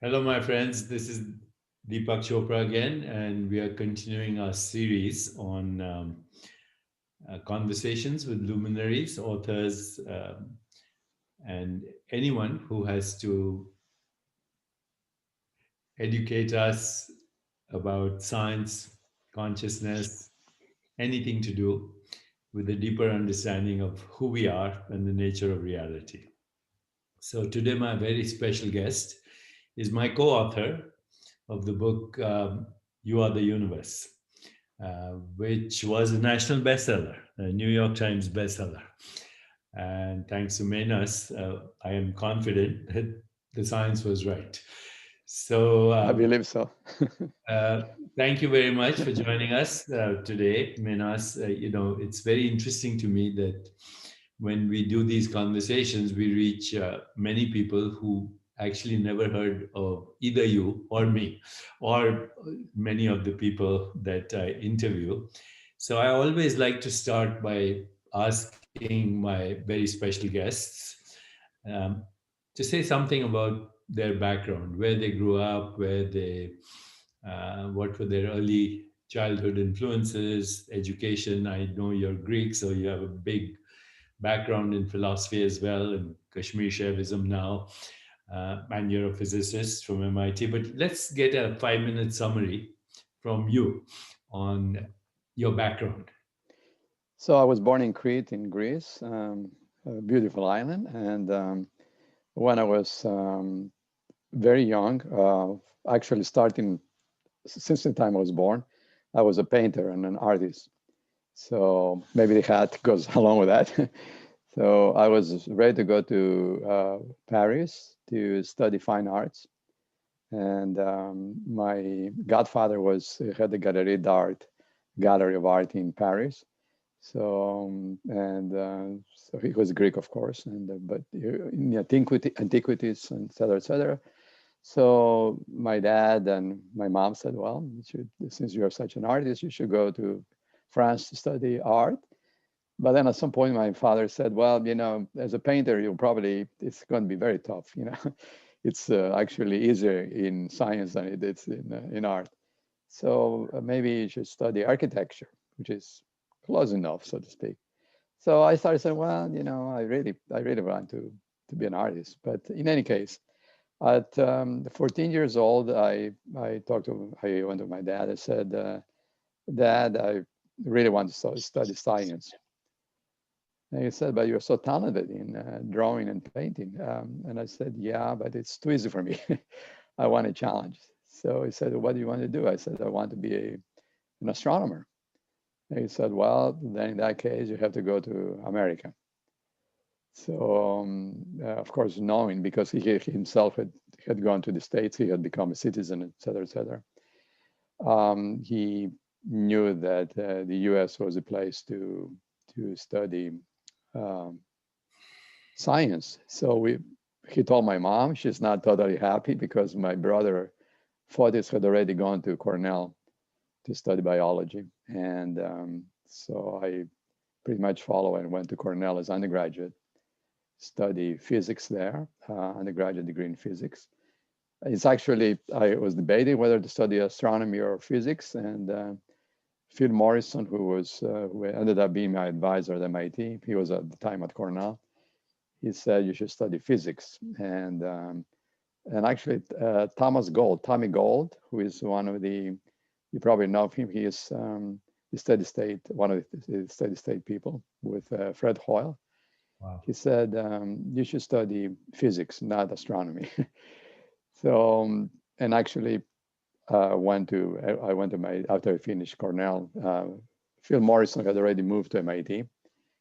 Hello, my friends. This is Deepak Chopra again, and we are continuing our series on conversations with luminaries, authors, and anyone who has to educate us about science, consciousness, anything to do with a deeper understanding of who we are and the nature of reality. So, today, my very special guest is my co author of the book You Are the Universe, which was a national bestseller, a New York Times bestseller. And thanks to Menas, I am confident that the science was right. So, I believe so. uh, thank you very much for joining us today, Menas. It's very interesting to me that when we do these conversations, we reach many people who actually never heard of either you or me or many of the people that I interview. So I always like to start by asking my very special guests um, to say something about their background, where they grew up, what were their early childhood influences, education. I know you're Greek, so you have a big background in philosophy as well, and Kashmir Shaivism now, and you're a physicist from MIT. But let's get a 5 minute summary from you on your background. So I was born in Crete in Greece, a beautiful island. And when I was very young, actually starting since the time I was born, I was a painter and an artist. So maybe the hat goes along with that. So I was ready to go to Paris to study fine arts. And my godfather had the Galerie d'Art, Gallery of Art in Paris. So he was Greek, of course, and but in the antiquities and et cetera, et cetera. So my dad and my mom said, "Well, since you're such an artist, you should go to France to study art." But then at some point, my father said, "Well, as a painter, it's going to be very tough. It's actually easier in science than it is in art. So maybe you should study architecture, which is close enough, so to speak." So I started saying, "Well, I really want to be an artist." But in any case, at 14 years old, I went to my dad. I said, "Dad, I really want to study science." And he said, "But you're so talented in drawing and painting." And I said, "Yeah, but it's too easy for me. I want a challenge." So he said, "What do you want to do?" I said, "I want to be an astronomer." And he said, "Well, then in that case, you have to go to America." So, of course, knowing because he himself had gone to the States, he had become a citizen, et cetera, et cetera. He knew that the U.S. was a place to study um, science. So he told my mom. She's not totally happy because my brother Fotis had already gone to Cornell to study biology, and so I pretty much followed and went to Cornell as undergraduate, study physics there, undergraduate degree in physics. It's actually, I was debating whether to study astronomy or physics, and Phil Morrison, who ended up being my advisor at MIT, he was at the time at Cornell. He said you should study physics, and actually Tommy Gold, who is one of you probably know him. He is the steady state, one of the steady state people with Fred Hoyle. Wow. He said you should study physics, not astronomy. So, and actually, I went to my after I finished Cornell. Phil Morrison had already moved to MIT.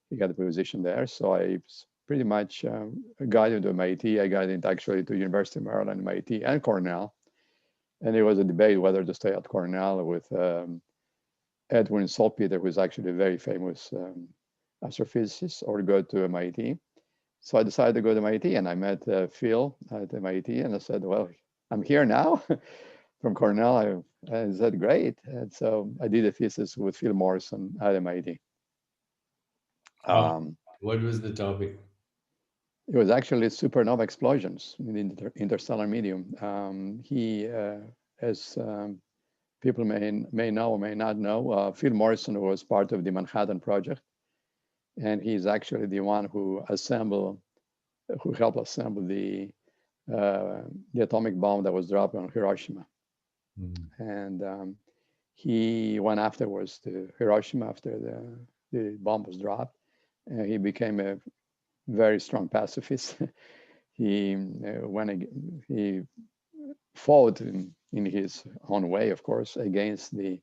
He got a position there, so I pretty much got into MIT. I got into actually to University of Maryland, MIT, and Cornell. And there was a debate whether to stay at Cornell with Edwin Salpeter, who is actually a very famous astrophysicist, or go to MIT. So I decided to go to MIT, and I met Phil at MIT, and I said, "Well, I'm here now." From Cornell, I said, "Great." And so I did a thesis with Phil Morrison at MIT. How, Um, what was the topic? It was actually supernova explosions in the interstellar medium. As people may know or may not know, Phil Morrison was part of the Manhattan Project, and he's actually the one who helped assemble the atomic bomb that was dropped on Hiroshima. Mm. And he went afterwards to Hiroshima after the bomb was dropped, and he became a very strong pacifist. He fought in his own way, of course, against the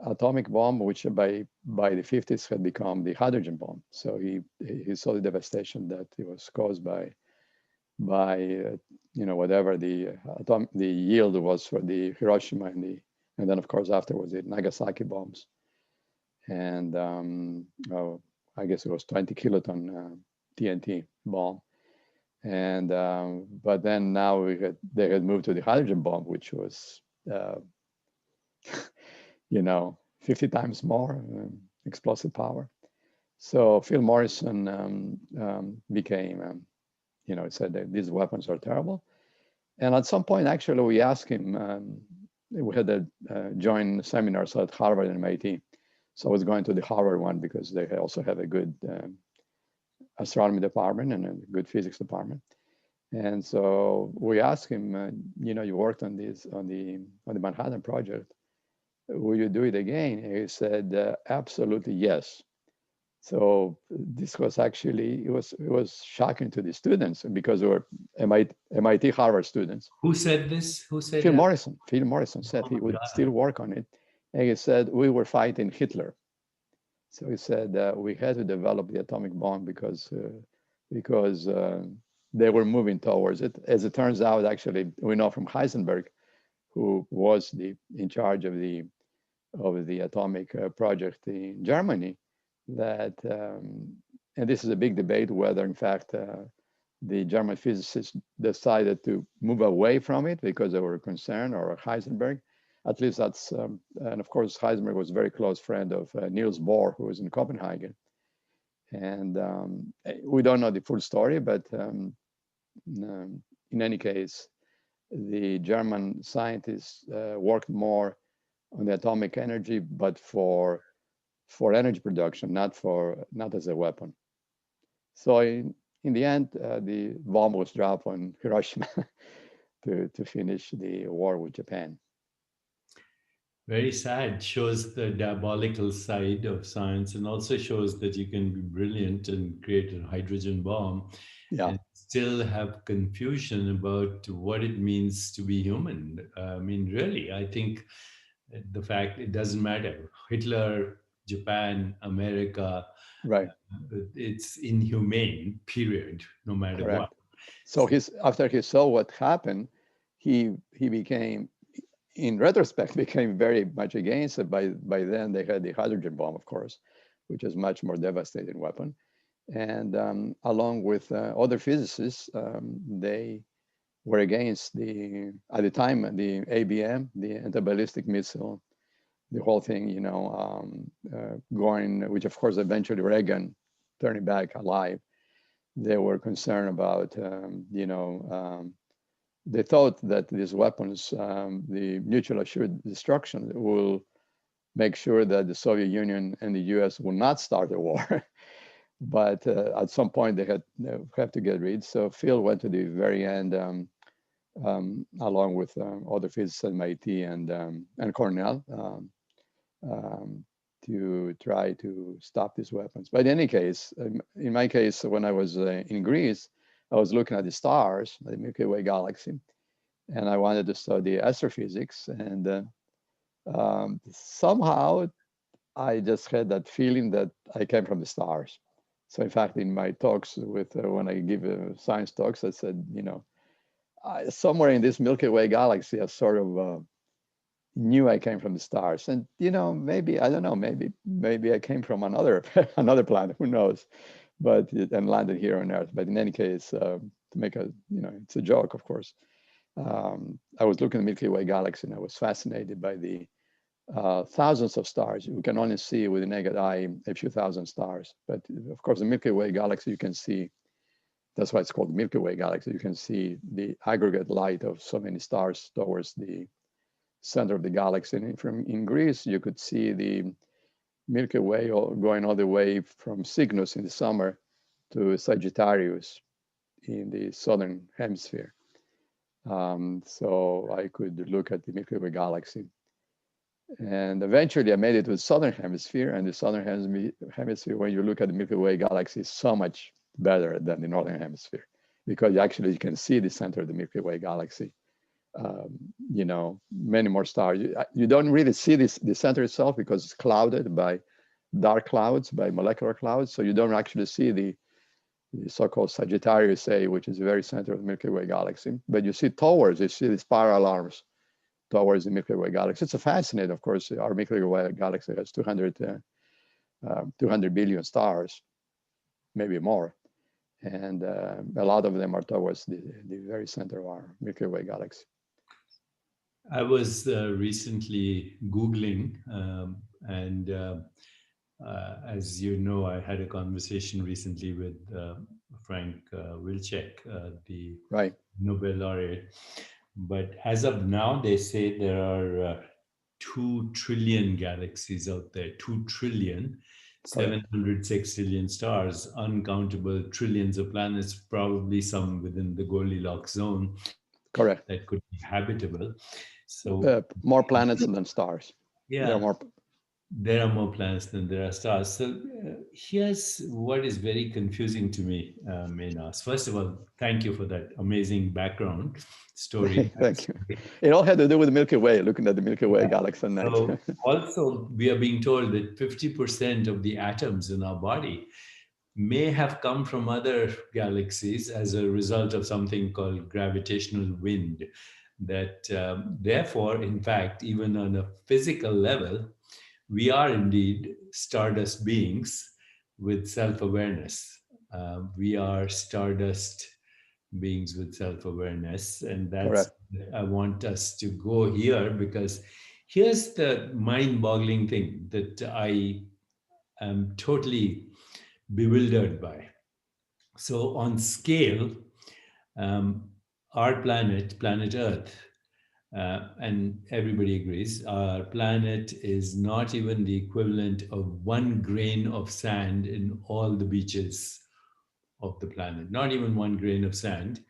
atomic bomb, which by the 50s had become the hydrogen bomb. So he saw the devastation that it was caused by whatever the yield was for the Hiroshima and then of course afterwards the Nagasaki bombs, and I guess it was 20 kiloton TNT bomb. And but then now they had moved to the hydrogen bomb, which was 50 times more explosive power. So Phil Morrison became said that these weapons are terrible. And at some point, actually, we asked him. We had a joint seminars at Harvard and MIT. So I was going to the Harvard one because they also have a good astronomy department and a good physics department. And so we asked him, you worked on the Manhattan Project. Will you do it again? And he said, absolutely yes. So this was actually, it was shocking to the students because we were MIT Harvard students. Who said this? Who said Phil that? Morrison. Phil Morrison said he would still work on it. And he said, we were fighting Hitler. So he said we had to develop the atomic bomb because they were moving towards it. As it turns out, actually, we know from Heisenberg, who was in charge of the atomic project in Germany, that and this is a big debate whether, in fact, the German physicists decided to move away from it because they were concerned, or Heisenberg. At least that's, and of course, Heisenberg was a very close friend of Niels Bohr, who was in Copenhagen. And we don't know the full story, but in any case, the German scientists worked more on the atomic energy, but for energy production, not as a weapon. So in the end, the bomb was dropped on Hiroshima to finish the war with Japan. Very sad. Shows the diabolical side of science, and also shows that you can be brilliant and create a hydrogen bomb and still have confusion about what it means to be human. I mean, really, I think the fact it doesn't matter. Hitler, Japan, America, right? It's inhumane, period, no matter Correct. what. So after he saw what happened, he became, in retrospect, became very much against it. By then, they had the hydrogen bomb, of course, which is much more devastating weapon. And along with other physicists, they were against at the time, the ABM, the anti-ballistic missile, the whole thing, going, which of course eventually Reagan turning back alive. They were concerned about, they thought that these weapons, the mutual assured destruction, will make sure that the Soviet Union and the US will not start a war. But at some point they have to get rid. So Phil went to the very end, along with other physicists at MIT and Cornell, to try to stop these weapons. But in any case, in my case, when I was in Greece, I was looking at the stars, the Milky Way galaxy, and I wanted to study astrophysics. And somehow I just had that feeling that I came from the stars. So in fact, in my talks when I give science talks, I said, somewhere in this Milky Way galaxy, I sort of knew I came from the stars. And maybe, I don't know, maybe I came from another another planet, who knows, and landed here on Earth. But in any case, to make it's a joke, of course. I was looking at the Milky Way galaxy, and I was fascinated by the thousands of stars. We can only see with the naked eye a few thousand stars. But of course, the Milky Way galaxy, you can see That's why it's called the Milky Way galaxy. You can see the aggregate light of so many stars towards the center of the galaxy. And from in Greece, you could see the Milky Way going all the way from Cygnus in the summer to Sagittarius in the southern hemisphere. So I could look at the Milky Way galaxy. And eventually I made it to the southern hemisphere, and the southern hemisphere, when you look at the Milky Way galaxy, is so much better than the northern hemisphere, because you can see the center of the Milky Way galaxy. Many more stars. You don't really see the center itself because it's clouded by dark clouds, by molecular clouds. So you don't actually see the so-called Sagittarius A, which is the very center of the Milky Way galaxy. But you see these spiral arms towards the Milky Way galaxy. It's fascinating, of course. Our Milky Way galaxy has 200 billion stars, maybe more. And a lot of them are towards the very center of our Milky Way galaxy. I was recently Googling, and as you know, I had a conversation recently with Frank Wilczek, the right. Nobel laureate. But as of now, they say there are 2 trillion galaxies out there, 2 trillion, 700 sextillion stars, uncountable trillions of planets, probably some within the Goldilocks zone. Correct. That could be habitable. So more planets than stars. Yeah. There are more planets than there are stars. So here's what is very confusing to me, Menas. First of all, thank you for that amazing background story. Thank you. It all had to do with the Milky Way, looking at the Milky Way galaxy at night. So also, we are being told that 50% of the atoms in our body may have come from other galaxies as a result of something called gravitational wind. That therefore, in fact, even on a physical level, we are indeed stardust beings with self-awareness. We are stardust beings with self-awareness. And that's, I want us to go here, because here's the mind-boggling thing that I am totally bewildered by. So on scale, our planet Earth, and everybody agrees, our planet is not even the equivalent of 1 grain of sand in all the beaches of the planet, not even 1 grain of sand.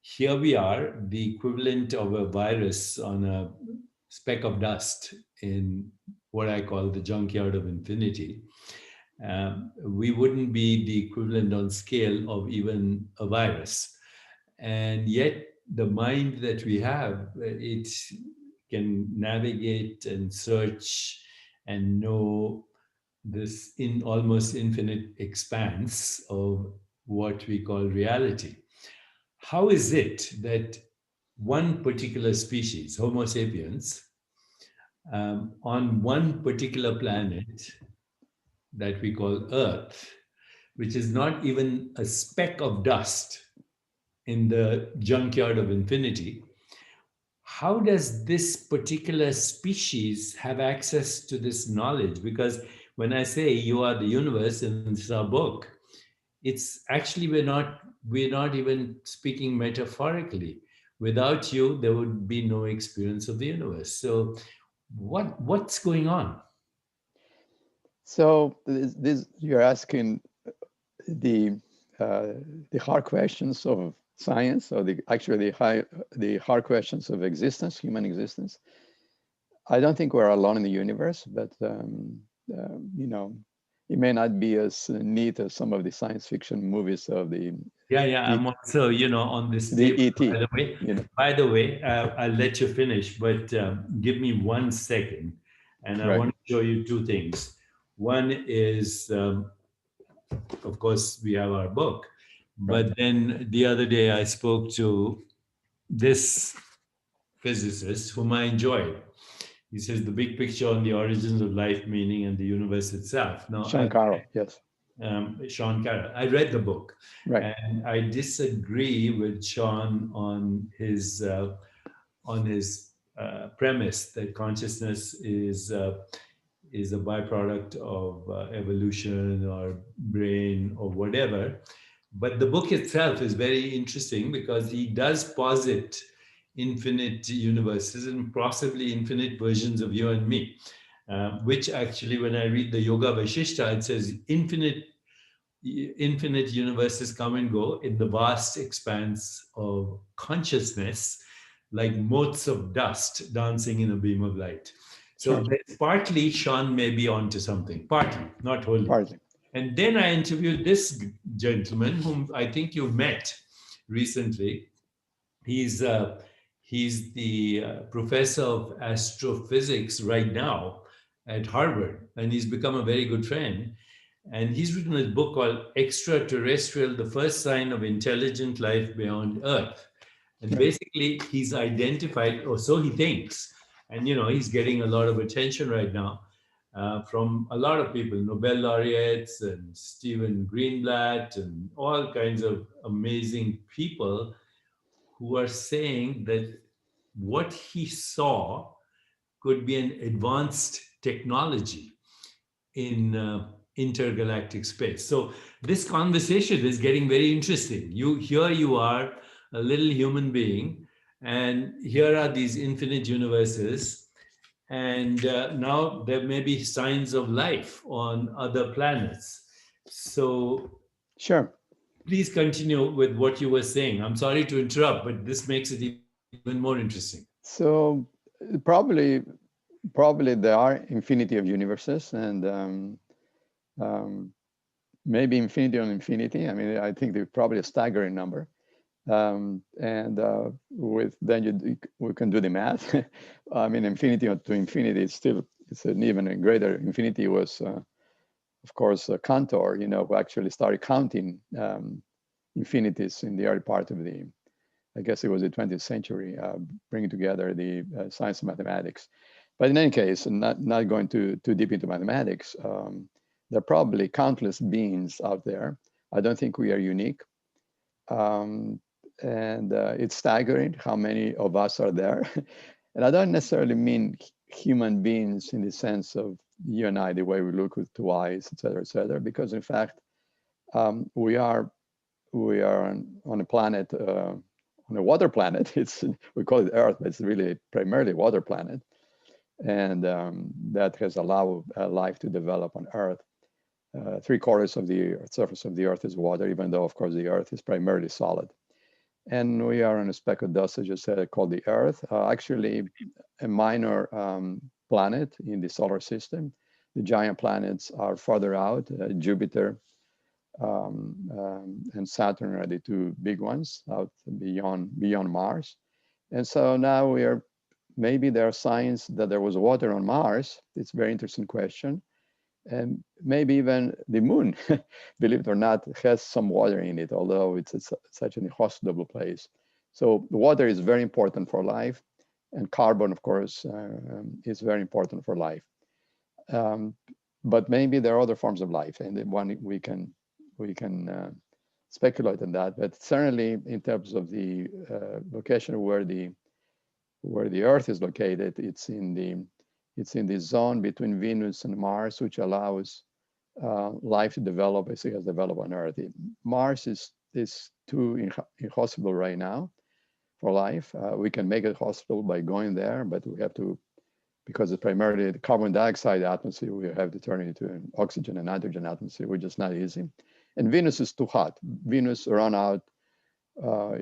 Here we are, the equivalent of a virus on a speck of dust in what I call the junkyard of infinity. We wouldn't be the equivalent on scale of even a virus. And yet the mind that we have, it can navigate and search and know this in almost infinite expanse of what we call reality. How is it that one particular species, Homo sapiens, on one particular planet that we call Earth, which is not even a speck of dust in the junkyard of infinity, how does this particular species have access to this knowledge? Because when I say you are the universe in this our book, it's actually we're not even speaking metaphorically. Without you, there would be no experience of the universe. So what's going on? So this you're asking the hard questions of science, or the hard questions of existence, human existence. I don't think we're alone in the universe, but it may not be as neat as some of the science fiction movies of the. I'm also on this the table, ET. By the way, I'll let you finish, but give me 1 second, and I want to show you 2 things. One is, of course, we have our book, but then the other day I spoke to this physicist whom I enjoyed. He says the big picture on the origins of life, meaning, and the universe itself. Now, Sean Carroll, yes. Sean Carroll. I read the book, and I disagree with Sean on his premise that consciousness is a byproduct of evolution or brain or whatever. But the book itself is very interesting because he does posit infinite universes and possibly infinite versions of you and me, which actually, when I read the Yoga Vaishishta, it says infinite universes come and go in the vast expanse of consciousness, like motes of dust dancing in a beam of light. So Sure, there's partly Sean may be onto something, partly, not wholly. partly. And then I interviewed this gentleman whom I think you met recently. He's he's the professor of astrophysics right now at Harvard, and he's become a very good friend. And he's written a book called Extraterrestrial: The First Sign of Intelligent Life Beyond Earth. And Right. basically, he's identified, or so he thinks, and he's getting a lot of attention right now from a lot of people, Nobel laureates and Stephen Greenblatt, and all kinds of amazing people who are saying that what he saw could be an advanced technology in intergalactic space. So this conversation is getting very interesting. You are a little human being, and here are these infinite universes, and now there may be signs of life on other planets. So Sure. please continue with what you were saying. I'm sorry to interrupt, but this makes it even more interesting. So probably there are infinity of universes, and um, maybe infinity on infinity. I mean, I think they're probably a staggering number. And with then we can do the math. I mean, infinity to infinity is still, it's an even a greater infinity. Was of course Cantor, who actually started counting infinities in the early part of the, I guess it was the 20th century, bringing together the science of mathematics. But in any case, not going too deep into mathematics, there are probably countless beings out there. I don't think we are unique. And it's staggering how many of us are there. And I don't necessarily mean human beings in the sense of you and I, the way we look with two eyes, et cetera, because in fact, we are on a planet, on a water planet. We call it Earth, but it's really primarily a water planet. And that has allowed life to develop on Earth. 3/4 of the surface of the Earth is water, even though, of course, the Earth is primarily solid. And we are on a speck of dust, as you said, called the Earth, actually a minor planet in the solar system. The giant planets are farther out. Jupiter and Saturn are the two big ones out beyond Mars. And so now maybe there are signs that there was water on Mars. It's a very interesting question. And maybe even the moon, believe it or not, has some water in it, although it's such an inhospitable place. So the water is very important for life, and carbon, of course, is very important for life. But maybe there are other forms of life, and one we can speculate on that. But certainly, in terms of the location where the Earth is located, it's in the zone between Venus and Mars, which allows life to develop as it has developed on Earth. Mars is too inhospitable right now for life. We can make it hospitable by going there, but we have to, because it's primarily the carbon dioxide atmosphere, we have to turn it into an oxygen and nitrogen atmosphere, which is not easy. And Venus is too hot. Venus run out,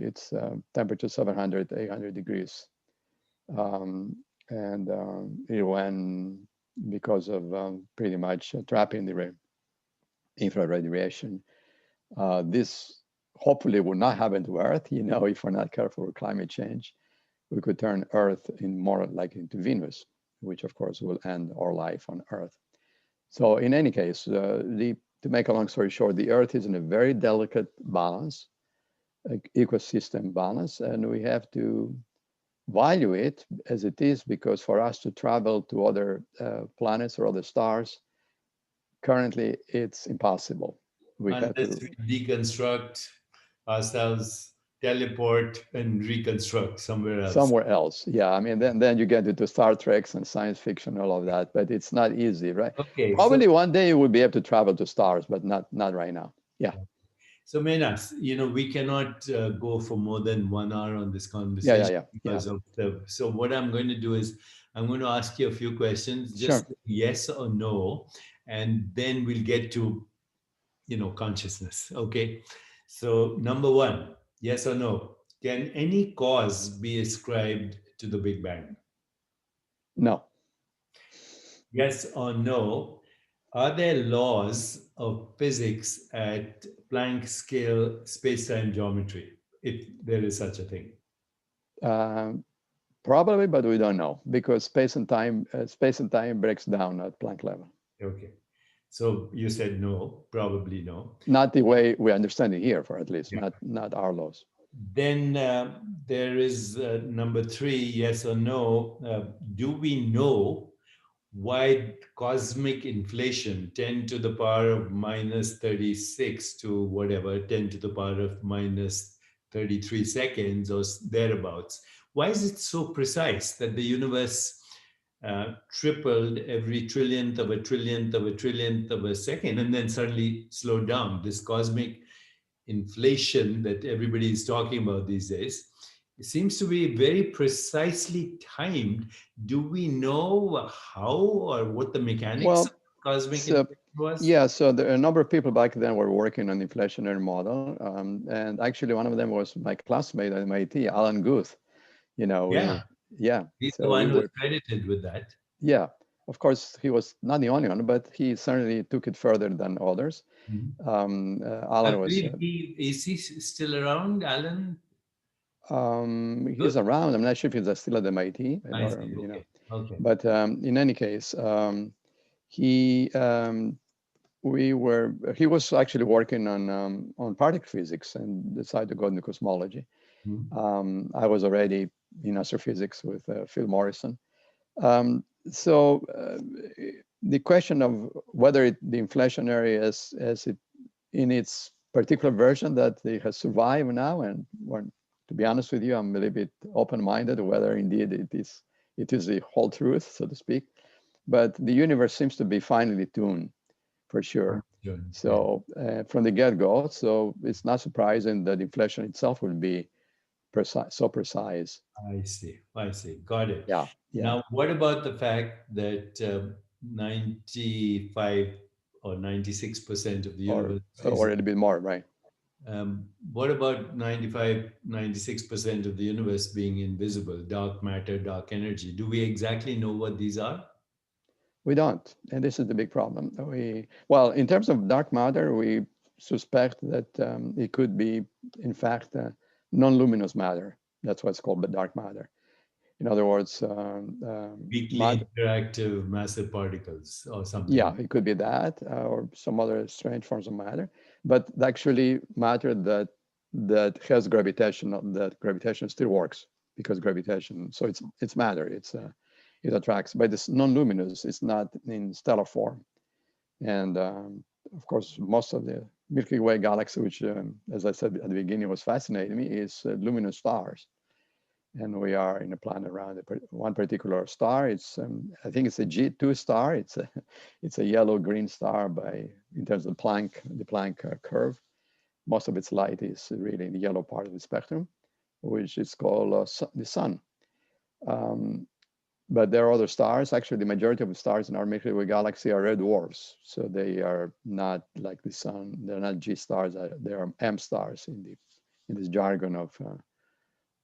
it's temperature 700, 800 degrees. And it went because of pretty much trapping the infrared radiation. This hopefully will not happen to Earth. If we're not careful with climate change, we could turn Earth more like into Venus, which of course will end our life on Earth. So in any case, to make a long story short, the Earth is in a very delicate balance, ecosystem balance, and we have to value it as it is, because for us to travel to other planets or other stars, currently it's impossible. We have Unless to we deconstruct ourselves, teleport, and reconstruct somewhere else. somewhere else. Yeah, I mean, then you get into Star Treks and science fiction, all of that, but it's not easy, right? Okay, so Probably one day we'll be able to travel to stars, but not right now. Yeah. So Menas, we cannot go for more than 1 hour on this Yeah, yeah, conversation yeah, yeah. because of so what I'm going to do is I'm going to ask you a few questions, Sure. just yes or no, and then we'll get to, consciousness. Okay. So number one, yes or no, can any cause be ascribed to the Big Bang? No. Yes or no, are there laws of physics at Planck scale space-time geometry, if there is such a thing? Um, Probably, but we don't know because space and time breaks down at Planck level. Okay. So you said no, probably no. Not the way we understand it here, for at least Yeah. not our laws. Then there is number three, yes or no. Do we know why cosmic inflation 10 to the power of minus 36 to whatever 10 to the power of minus 33 seconds or thereabouts, why is it so precise that the universe tripled every trillionth of a trillionth of a trillionth of a second and then suddenly slowed down? This cosmic inflation that everybody is talking about these days, it seems to be very precisely timed. Do we know how or what the mechanics of Well, cosmic so inflation was? yeah, so there are a number of people back then were working on the inflationary model, and actually one of them was my classmate at MIT, Alan Guth. Yeah, Yeah, he's the so we one who's were, credited with that. yeah. Of course, he was not the only one, but he certainly took it further than others. Mhm. I Alan was, believe is he still around, Alan? he's Good. around. I'm not sure if he's still at MIT, I or, see. Okay. Okay. but in any case, he he was actually working on particle physics and decided to go into cosmology. Mhm. I was already in astrophysics with Phil Morrison. So the question of whether the inflationary as it in its particular version that it has survived now, and when, to be honest with you, I'm a little bit open-minded whether indeed it is the whole truth, so to speak. But the universe seems to be finely tuned for sure. Good. Yeah. So from the get-go, so it's not surprising that inflation itself will be precise, so precise. I see. I see. Got it. Yeah, yeah, Now, what about the fact that 95 or 96% of the or universe or is, a little bit more, right? what about 95, 96% of the universe being invisible, dark matter, dark energy? Do we exactly know what these are? We don't, and this is the big problem. Well, in terms of dark matter, we suspect that it could be, in fact, non-luminous matter. That's what's called the dark matter. In other words, Weakly interactive massive particles or yeah, something. it could be that or some other strange forms of matter, but actually matter that has gravitation, that gravitation still works because gravitation. So it's matter. It attracts, but it's non-luminous. It's not in stellar form, and of course, most of the Milky Way galaxy, which, as I said at the beginning, was fascinating me, is luminous stars. And we are in a planet around one particular star. It's I think it's a G2 star. It's a yellow-green star in terms of the Planck curve. Most of its light is really in the yellow part of the spectrum, which is called the sun. Um, but there are other stars. Actually, the majority of the stars in our Milky Way galaxy are red dwarfs, so they are not like the sun. They're not G stars. They are M stars in this jargon of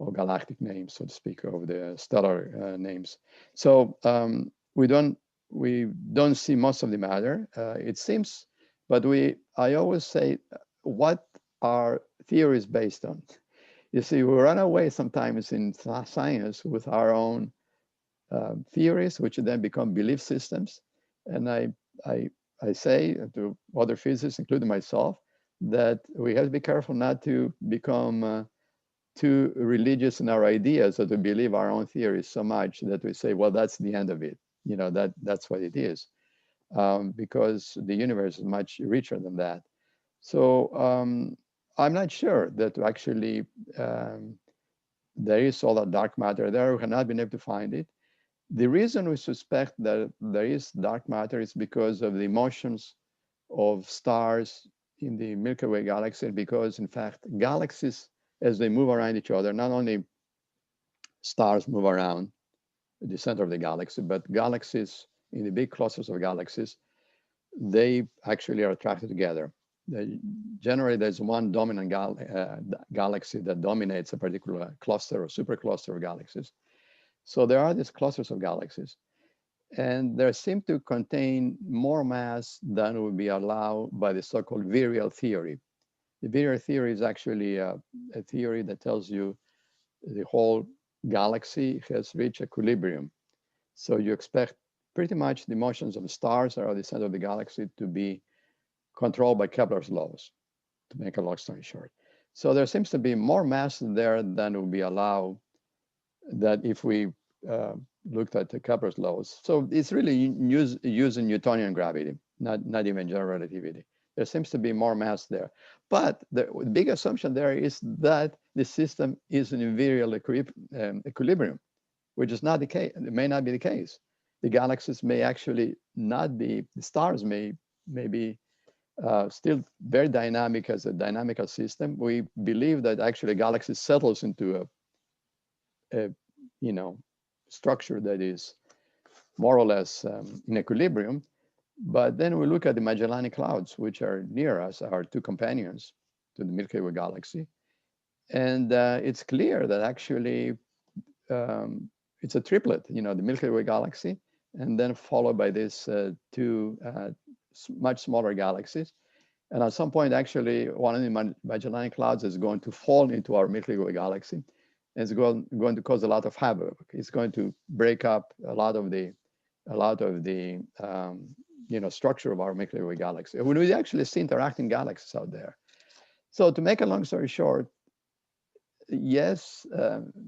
or galactic names, so to speak, of the stellar names. So we don't see most of the matter. It seems, but I always say, what are theories based on? You see, we run away sometimes in science with our own theories, which then become belief systems. And I, I say to other physicists, including myself, that we have to be careful not to become too religious in our ideas or to believe our own theories so much that we say, well, that's the end of it. That's what it is, because the universe is much richer than that. So I'm not sure that actually there is all that dark matter there. We have not been able to find it. The reason we suspect that there is dark matter is because of the motions of stars in the Milky Way galaxy because, in fact, galaxies, as they move around each other, not only stars move around the center of the galaxy, but galaxies in the big clusters of galaxies, they actually are attracted together. Generally, there's one dominant galaxy that dominates a particular cluster or supercluster of galaxies. So there are these clusters of galaxies, and they seem to contain more mass than would be allowed by the so-called Virial Theory. The Virial Theory is actually a theory that tells you the whole galaxy has reached equilibrium. So you expect pretty much the motions of the stars around the center of the galaxy to be controlled by Kepler's laws, to make a long story short. So there seems to be more mass there than would be allowed that if we looked at the Kepler's laws. So it's really using Newtonian gravity, not even general relativity. There seems to be more mass there. But the big assumption there is that the system is in virial equilibrium, which is not the case. It may not be the case. The galaxies may actually not be, the stars may be still very dynamic as a dynamical system. We believe that actually a galaxy settles into a structure that is more or less in equilibrium. But then we look at the Magellanic Clouds, which are near us, our two companions to the Milky Way galaxy. And it's clear that actually it's a triplet, the Milky Way galaxy, and then followed by these two much smaller galaxies. And at some point, actually, one of the Magellanic Clouds is going to fall into our Milky Way galaxy. And it's going to cause a lot of havoc. It's going to break up a lot of the structure of our Milky Way galaxy. When we actually see interacting galaxies out there. So to make a long story short, yes,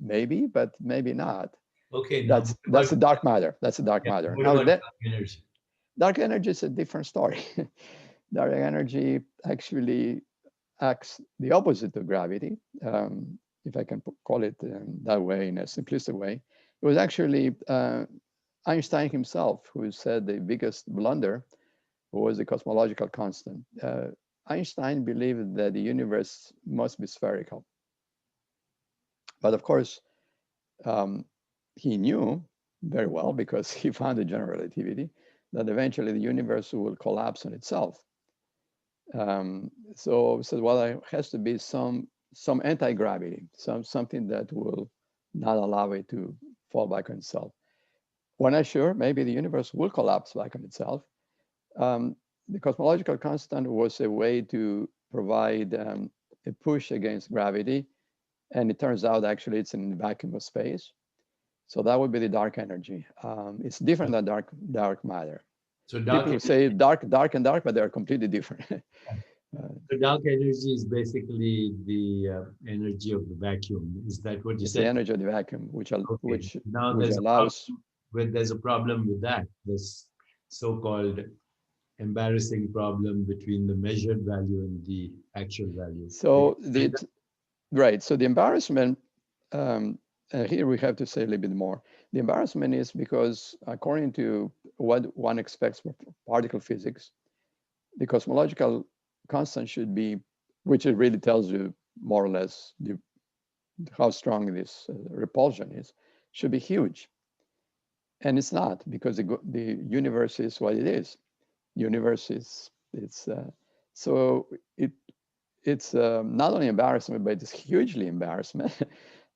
maybe, but maybe not. Okay, now That's the dark matter. That's the dark matter. what Now about dark energy? Dark energy is a different story. Dark energy actually acts the opposite of gravity, if I can call it that way in a simplistic way. It was actually Einstein himself who said the biggest blunder was the cosmological constant. Einstein believed that the universe must be spherical. But of course, he knew very well, because he found the general relativity, that eventually the universe will collapse on itself. So he said, well, there has to be some anti-gravity, something that will not allow it to fall back on itself. We're not sure, maybe the universe will collapse back on itself. The cosmological constant was a way to provide a push against gravity, and it turns out actually it's in the vacuum of space. So that would be the dark energy. It's different than dark matter. So dark People say dark, and dark, but they're completely different. So dark energy is basically the energy of the vacuum. Is that what you It's said? the energy of the vacuum, which Now allows. there's a problem with that. This so-called embarrassing problem between the measured value and the actual value. So right. So the embarrassment, here we have to say a little bit more. The embarrassment is because, according to what one expects from particle physics, the cosmological constant should be, which it really tells you more or less how strong this repulsion is, should be huge. And it's not, because the universe is what it is. Universe is, so it's not only embarrassment, but it's hugely embarrassment.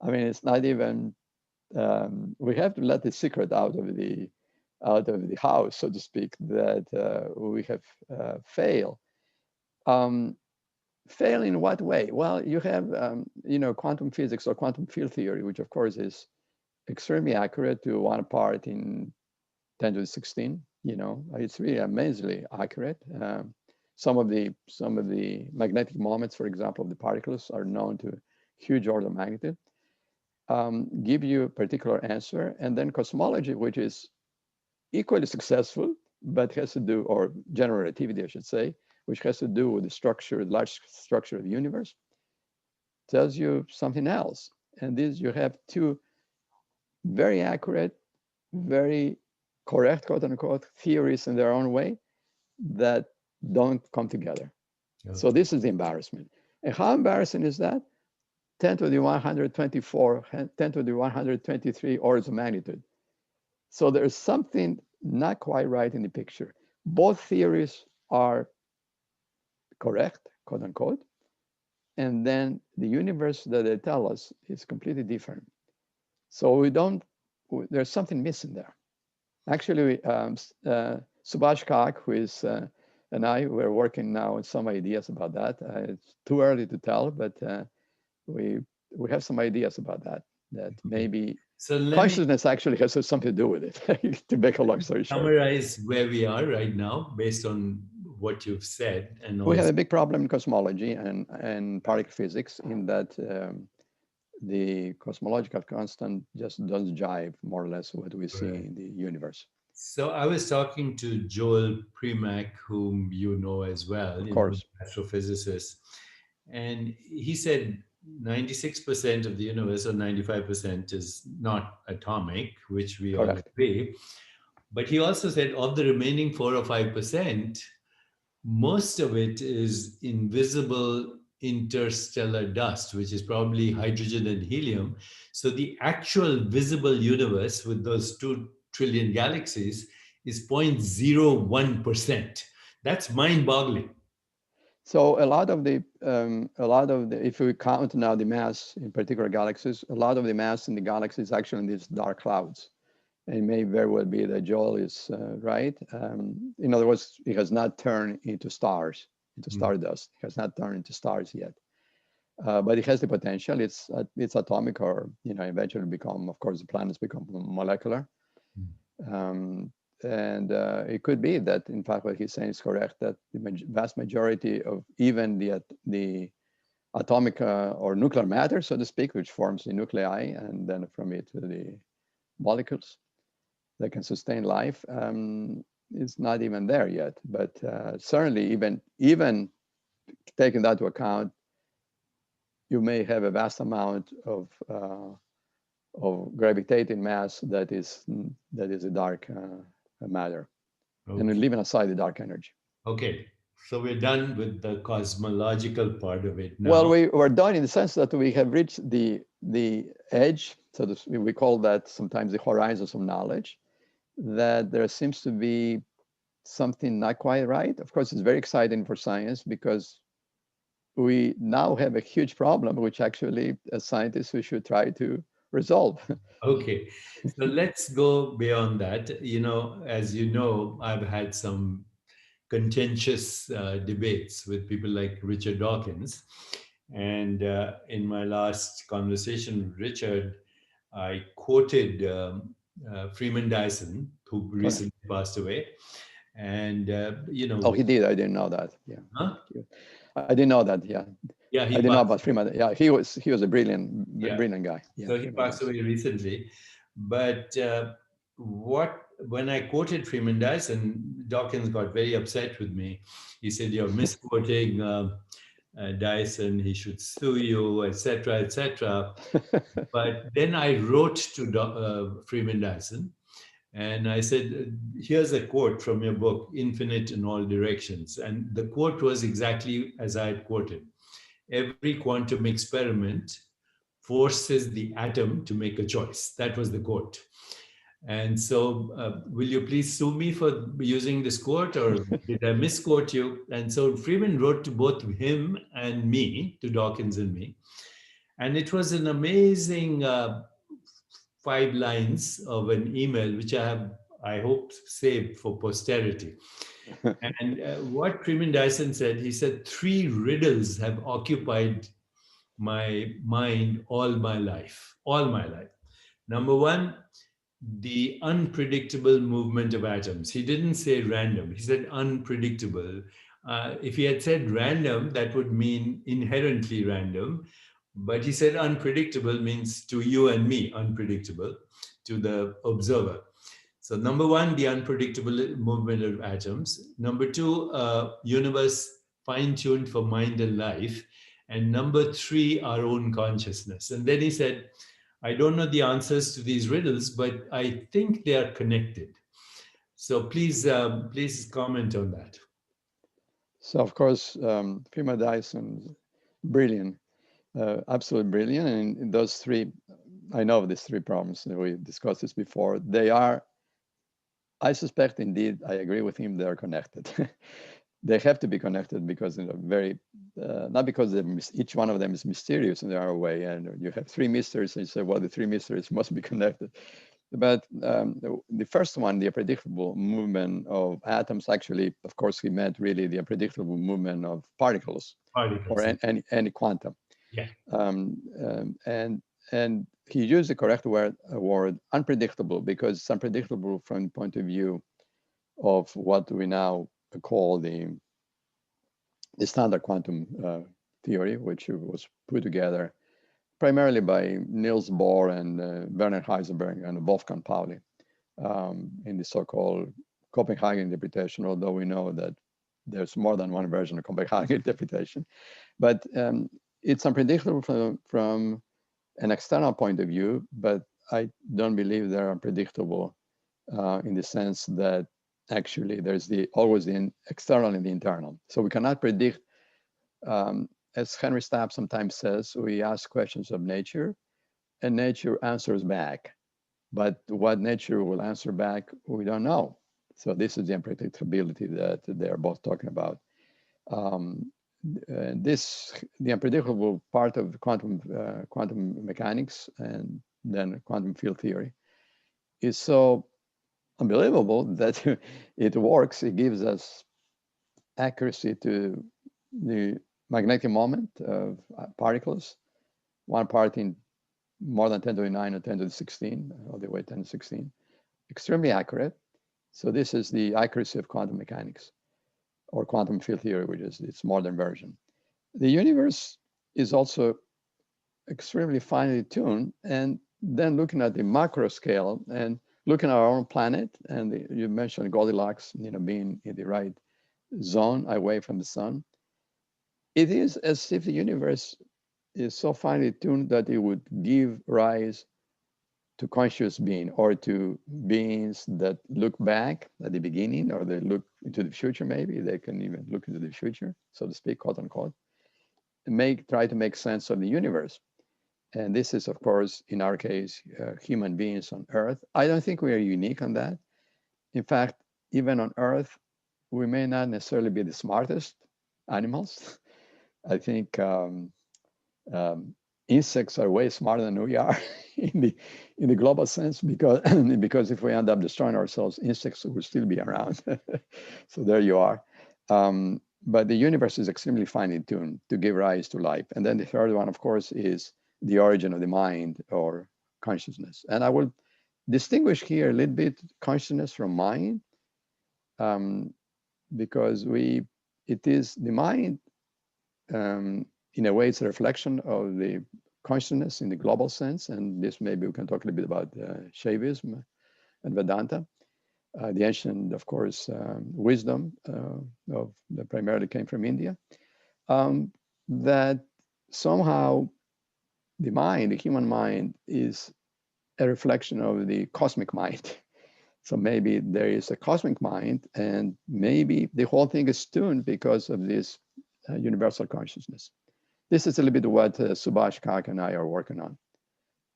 I mean, it's not even, we have to let the secret out of the house, so to speak, that we have failed. Fail in what way? Well, you have, quantum physics or quantum field theory, which of course is extremely accurate to 1 part in 10 to the 16. It's really amazingly accurate. Some of the magnetic moments, for example, of the particles are known to huge order of magnitude. Give you a particular answer, and then cosmology, which is equally successful, but has to do, or general relativity, I should say, which has to do with the large structure of the universe, tells you something else. And this, you have two very accurate, very correct, quote unquote, theories in their own way that don't come together. So Okay. this is the embarrassment. And how embarrassing is that? 10 to the 124, 10 to the 123 orders of magnitude. So there's something not quite right in the picture. Both theories are correct, quote unquote, and then the universe that they tell us is completely different. So we don't, there's something missing there. Actually, Subhash Kak, who is, and I, we're working now on some ideas about that. It's too early to tell, but we we have some ideas about that, that Okay. maybe So let me consciousness actually has something to do with it, to make a long story short. summarize where we are right now based on what you've said and We have also. a big problem in cosmology and particle physics in that the cosmological constant just doesn't jive more or less what we see Right. in the universe. So I was talking to Joel Primack, whom you know as well, Of the course, astrophysicist, and he said 96% of the universe or 95% is not atomic, which we all correct. agree. But he also said of the remaining 4 or 5%, most of it is invisible interstellar dust, which is probably hydrogen and helium. So the actual visible universe with those 2 trillion galaxies is 0.01%. That's mind boggling. So a lot of the, if we count now the mass in particular galaxies, a lot of the mass in the galaxy is actually in these dark clouds. And it may very well be that Joel is right. In other words, it has not turned into stars, into stardust. It has not turned into stars yet. But it has the potential. It's atomic, or eventually become. Of course, the planets become molecular, um, and it could be that, in fact, what he's saying is correct. That the vast majority of even the atomic or nuclear matter, so to speak, which forms the nuclei, and then from it to the molecules that can sustain life, is not even there yet. But certainly, even taking that into account, you may have a vast amount of gravitating mass that is a dark matter, and Okay. leaving aside the dark energy. Okay. So we're done with the cosmological part of it Well, now. we're done in the sense that we have reached the edge. So we call that sometimes the horizons of knowledge. That there seems to be something not quite right. Of course, it's very exciting for science because we now have a huge problem, which actually, as scientists, we should try to resolve. Okay, so let's go beyond that. As you know, I've had some contentious debates with people like Richard Dawkins. And in my last conversation with Richard, I quoted Freeman Dyson, who Correct. recently passed away. And, Oh, he did. I didn't know that. Yeah, huh? I didn't know that. Yeah, Yeah, I he didn't know passed. about Freeman. Yeah, he was a Yeah. brilliant guy. Yeah, So he Freeman passed was. away recently. But when I quoted Freeman Dyson, Dawkins got very upset with me. He said, "You're misquoting Dyson. He should sue you, etc., etc." But then I wrote to Freeman Dyson, and I said, "Here's a quote from your book, Infinite in All Directions." And the quote was exactly as I had quoted. Every quantum experiment forces the atom to make a choice. That was the quote. And so, will you please sue me for using this quote, or did I misquote you? And so Freeman wrote to both him and me, to Dawkins and me. And it was an amazing 5 lines of an email, which I hope, saved for posterity. And what Freeman Dyson said, he said, 3 riddles have occupied my mind all my life, all my life. Number one, the unpredictable movement of atoms. He didn't say random, he said unpredictable. If he had said random, that would mean inherently random. But he said unpredictable means to you and me, unpredictable to the observer. So, number one, the unpredictable movement of atoms. Number two, universe fine tuned for mind and life. And number three, our own consciousness. And then he said, I don't know the answers to these riddles, but I think they are connected. So please comment on that. So of course, Prima Dyson, brilliant, absolutely brilliant. And in those three, I know these three problems, we discussed this before. They are, I suspect, indeed, I agree with him, they are connected. They have to be connected because in a very, not because each one of them is mysterious in their own way. And you have three mysteries, and you say, well, the three mysteries must be connected. But the first one, the unpredictable movement of atoms, actually, of course, he meant really the unpredictable movement of particles or Particles. any quantum. Yeah. Um, and he used the correct word unpredictable, because it's unpredictable from the point of view of what we now call the standard quantum theory, which was put together primarily by Niels Bohr and Werner Heisenberg and Wolfgang Pauli in the so-called Copenhagen interpretation, although we know that there's more than one version of Copenhagen interpretation. But it's unpredictable from an external point of view, but I don't believe they're unpredictable in the sense that actually there's always the external and the internal. So we cannot predict, as Henry Stapp sometimes says, we ask questions of nature and nature answers back. But what nature will answer back, we don't know. So this is the unpredictability that they're both talking about. The unpredictable part of quantum mechanics and then quantum field theory is so unbelievable that it works. It gives us accuracy to the magnetic moment of particles, one part in more than 10 to the 9 or 10 to the 16, all the way 10 to 16, extremely accurate. So this is the accuracy of quantum mechanics or quantum field theory, which is its modern version. The universe is also extremely finely tuned. And then looking at the macro scale and looking at our own planet, and you mentioned Goldilocks, being in the right zone away from the sun. It is as if the universe is so finely tuned that it would give rise to conscious being or to beings that look back at the beginning, or they look into the future. Maybe they can even look into the future, so to speak, quote unquote, and try to make sense of the universe. And this is, of course, in our case, human beings on Earth. I don't think we are unique on that. In fact, even on Earth, we may not necessarily be the smartest animals. I think insects are way smarter than we are in the global sense, because if we end up destroying ourselves, insects will still be around. So there you are. But the universe is extremely finely tuned to give rise to life. And then the third one, of course, is the origin of the mind or consciousness. And I will distinguish here a little bit consciousness from mind, because it is the mind, in a way, it's a reflection of the consciousness in the global sense. And this, maybe we can talk a little bit about Shaivism and Vedanta. The ancient, of course, wisdom that primarily came from India, that somehow the mind, the human mind, is a reflection of the cosmic mind. So maybe there is a cosmic mind, and maybe the whole thing is tuned because of this universal consciousness. This is a little bit what Subhash Kak and I are working on.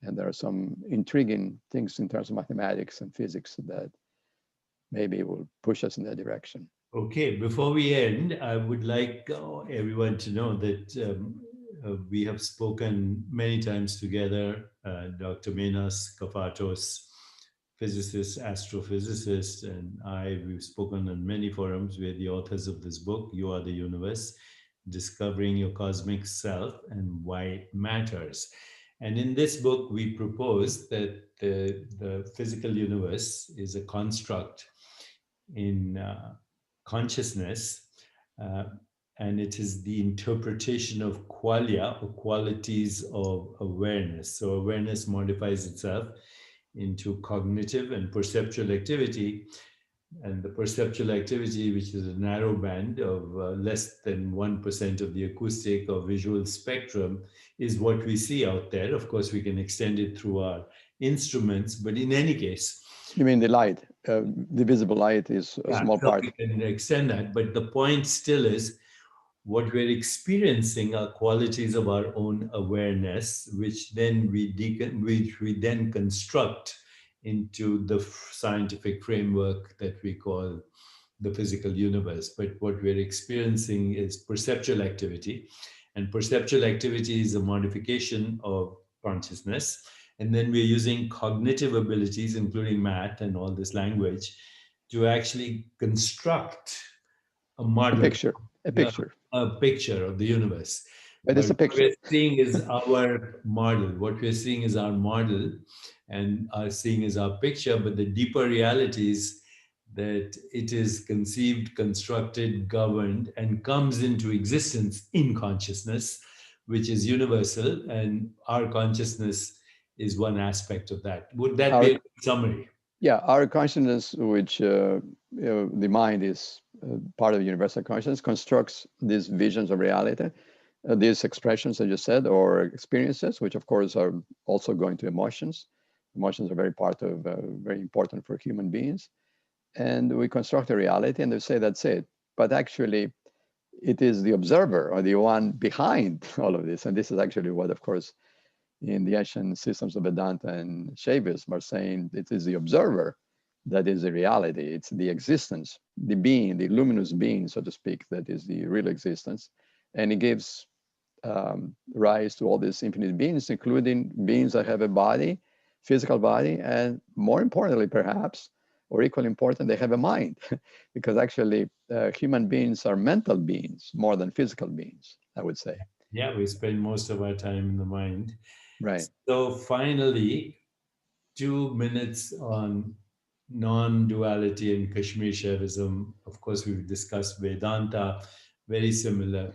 And there are some intriguing things in terms of mathematics and physics that maybe will push us in that direction. Okay, before we end, I would like everyone to know that we have spoken many times together, Dr. Menas, Kafatos, physicist, astrophysicist, and we've spoken on many forums. We're the authors of this book, You Are the Universe, Discovering Your Cosmic Self and Why It Matters. And in this book, we propose that the physical universe is a construct in consciousness, and it is the interpretation of qualia, or qualities of awareness. So awareness modifies itself into cognitive and perceptual activity, and the perceptual activity, which is a narrow band of less than 1% of the acoustic or visual spectrum, is what we see out there. Of course, we can extend it through our instruments, but in any case. You mean the light? the visible light is a Yeah, small so part. we can extend that. But the point still is what we're experiencing are qualities of our own awareness, which we then construct into the scientific framework that we call the physical universe. But what we're experiencing is perceptual activity, and perceptual activity is a modification of consciousness. And then we're using cognitive abilities, including math and all this language, to actually construct a A model, picture, a uh, picture, a picture of the universe. but But it's a what we're picture. seeing is our model. What we're seeing is our model, and our seeing is our picture. But the deeper reality is that it is conceived, constructed, governed, and comes into existence in consciousness, which is universal. And our consciousness is one aspect of that. Would that be Our a good summary? Yeah, our consciousness, which the mind is part of universal consciousness, constructs these visions of reality, these expressions, as you said, or experiences, which of course are also going to emotions. Emotions are very important for human beings, and we construct a reality, and they say that's it. But actually, it is the observer or the one behind all of this, and this is actually what, of course, in the ancient systems of Vedanta and Shaivism are saying it is the observer that is the reality. It's the existence, the being, the luminous being, so to speak, that is the real existence. And it gives rise to all these infinite beings, including beings that have a body, physical body, and more importantly, perhaps, or equally important, they have a mind, because actually human beings are mental beings more than physical beings, I would say. Yeah, we spend most of our time in the mind. Right. So finally, 2 minutes on non-duality and Kashmir Shaivism. Of course, we've discussed Vedanta, very similar.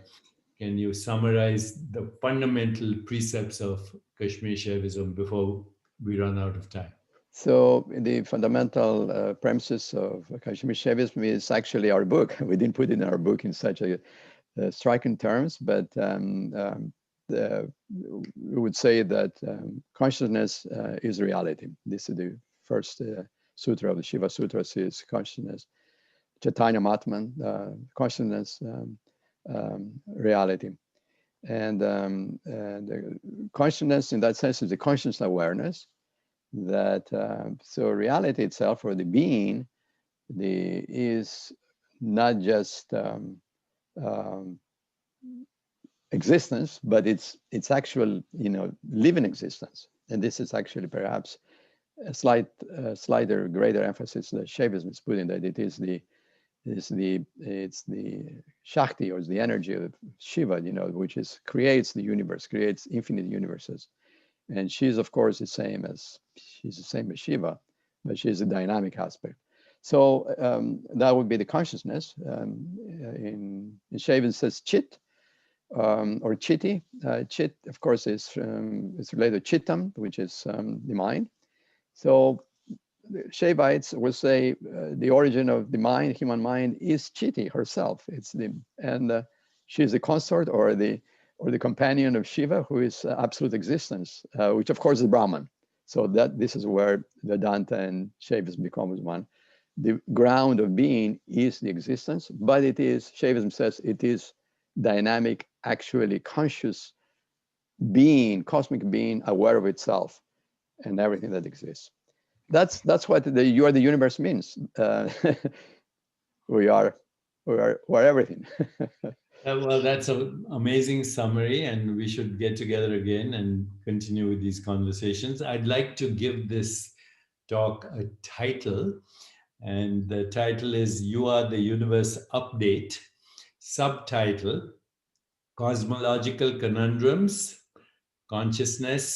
Can you summarize the fundamental precepts of Kashmir Shaivism before we run out of time? So the fundamental premises of Kashmir Shaivism is actually our book. We didn't put it in our book in such a striking terms, but we would say that consciousness is reality. This is the first sutra of the Shiva Sutras is consciousness. Chaitanya Matman, consciousness, reality. And consciousness in that sense is the conscious awareness that so reality itself or the being is not just um, existence, but it's actual living existence. And this is actually perhaps a slighter greater emphasis that Shaivism is putting, that it is it's the Shakti, or the energy of Shiva, which creates the universe, creates infinite universes. And she's, of course, she's the same as Shiva, but she's a dynamic aspect. So that would be the consciousness. In Shaivism, it says Chit or Chitti. Chit, of course, is related to Chittam, which is the mind. So the Shaivites will say the origin of the mind, human mind, is Chitti herself. She's the consort or the companion of Shiva, who is absolute existence, which of course is Brahman. So this is where Vedanta and Shaivism becomes one. The ground of being is the existence, but Shaivism says it is dynamic, actually conscious being, cosmic being, aware of itself and everything that exists. That's what you are the universe means. We are everything. Well, that's an amazing summary, and we should get together again and continue with these conversations. I'd like to give this talk a title, and the title is You Are the Universe Update. Subtitle: Cosmological Conundrums, Consciousness,